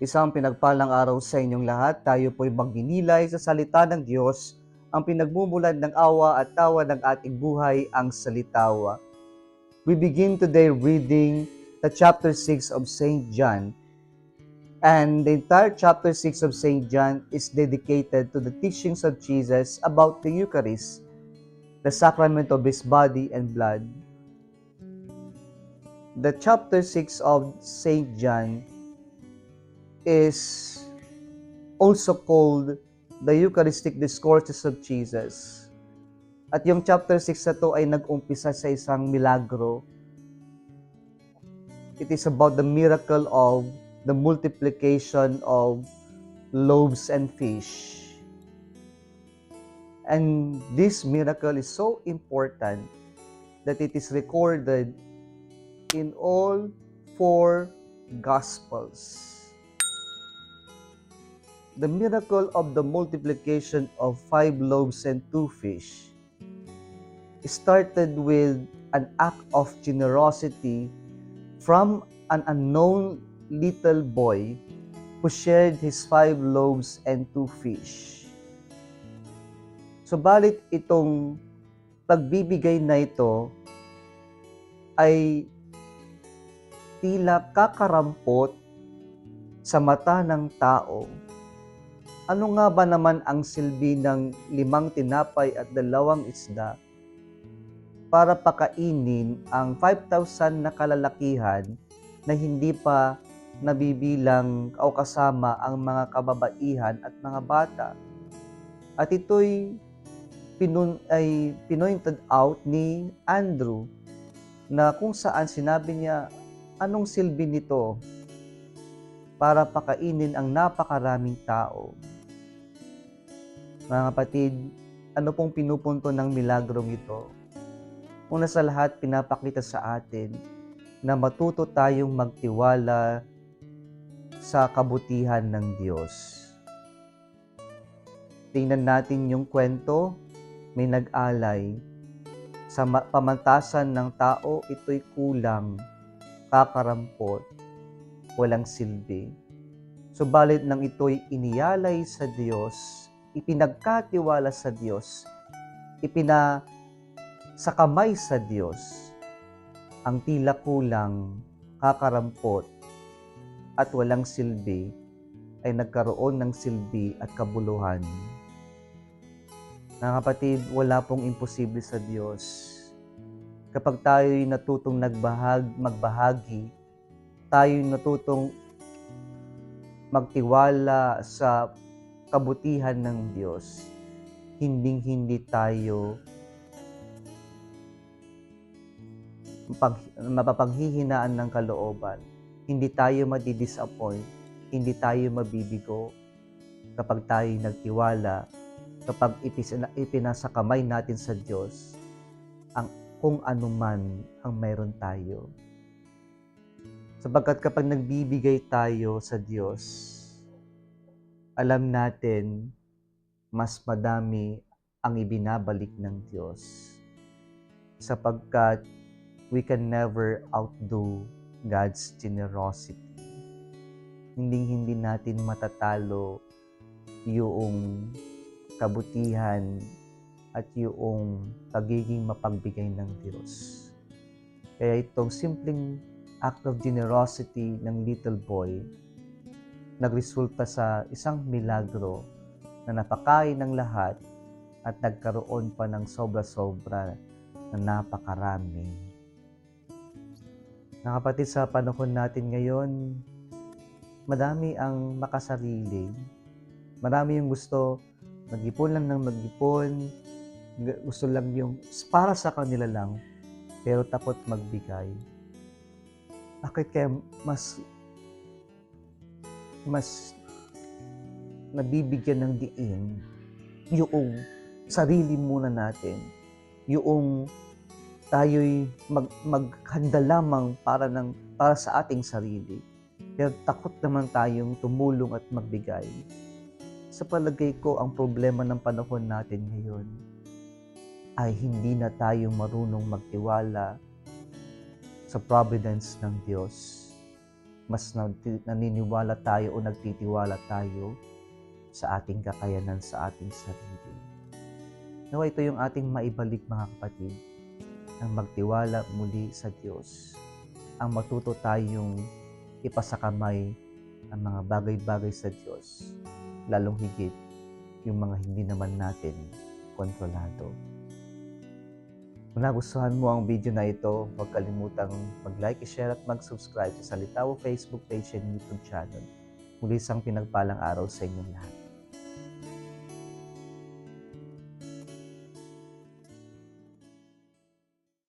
Isang pinagpalang araw sa inyong lahat. Tayo po'y magninilay sa salita ng Diyos, ang pinagmumulan ng awa at tawa ng ating buhay, ang salitawa. We begin today reading the chapter 6 of St. John. And the entire chapter 6 of St. John is dedicated to the teachings of Jesus about the Eucharist, the sacrament of His body and blood. The chapter 6 of St. John is also called the Eucharistic Discourses of Jesus. At yung chapter 6 na to ay nag-umpisa sa isang milagro. It is about the miracle of the multiplication of loaves and fish. And this miracle is so important that it is recorded in all four Gospels. The miracle of the multiplication of 5 loaves and 2 fish started with an act of generosity from an unknown little boy who shared his 5 loaves and 2 fish. Subalit itong pagbibigay na ito ay tila kakarampot sa mata ng tao. Ano nga ba naman ang silbi ng 5 tinapay at 2 isda para pakainin ang 5,000 na kalalakihan na hindi pa nabibilang o kasama ang mga kababaihan at mga bata? At ito'y pinointed out ni Andrew na kung saan sinabi niya, anong silbi nito para pakainin ang napakaraming tao? Mga kapatid, ano pong pinupunto ng milagrong ito? Una sa lahat, pinapakita sa atin na matuto tayong magtiwala sa kabutihan ng Diyos. Tingnan natin yung kwento, may nag-alay. Sa pamantasan ng tao, ito'y kulang, kakarampot, walang silbi. Subalit nang ito'y iniyalay sa Diyos, ipinagkatiwala sa Diyos, sa kamay sa Diyos, ang tila kulang, kakarampot, at walang silbi ay nagkaroon ng silbi at kabuluhan. Mga kapatid, wala pong imposible sa Diyos. Kapag tayo'y natutong magbahagi, tayo'y natutong magtiwala sa kabutihan ng Diyos, hindi tayo mapapanghihinaan ng kalooban. Hindi tayo madi-disappoint, hindi tayo mabibigo kapag tayo nagtiwala, kapag ipinasa kamay natin sa Diyos ang kung ano man ang mayroon tayo. Sapagkat kapag nagbibigay tayo sa Diyos, alam natin mas madami ang ibinabalik ng Diyos. Sapagkat we can never outdo God's generosity. Hindi natin matatalo yung kabutihan at yung pagiging mapagbigay ng Diyos. Kaya itong simpleng act of generosity ng little boy nagresulta sa isang milagro na napakain ng lahat at nagkaroon pa ng sobra-sobra na napakarami. Mga kapatid, sa panahon natin ngayon, madami ang makasarili. Marami yung gusto mag-ipon lang ng mag-ipon, gusto lang yung para sa kanila lang, pero takot magbigay. Bakit kaya mas nabibigyan ng diin yung sarili muna natin, yung tayo'y maghanda lamang para sa ating sarili, pero takot naman tayong tumulong at magbigay. Sa palagay ko, ang problema ng panahon natin ngayon ay hindi na tayo marunong magtiwala sa providence ng Diyos. mas naniniwala tayo o nagtitiwala tayo sa ating kakayanan, sa ating sarili. Nawa ito yung ating maibalik mga kapatid, ang magtiwala muli sa Diyos, ang matuto tayong ipasakamay ang mga bagay-bagay sa Diyos, lalong higit yung mga hindi naman natin kontrolado. Kung nagustuhan mo ang video na ito, huwag kalimutang mag-like, share at mag-subscribe sa Salitawa Facebook page and YouTube channel. Muli isang pinagpalang araw sa inyong lahat.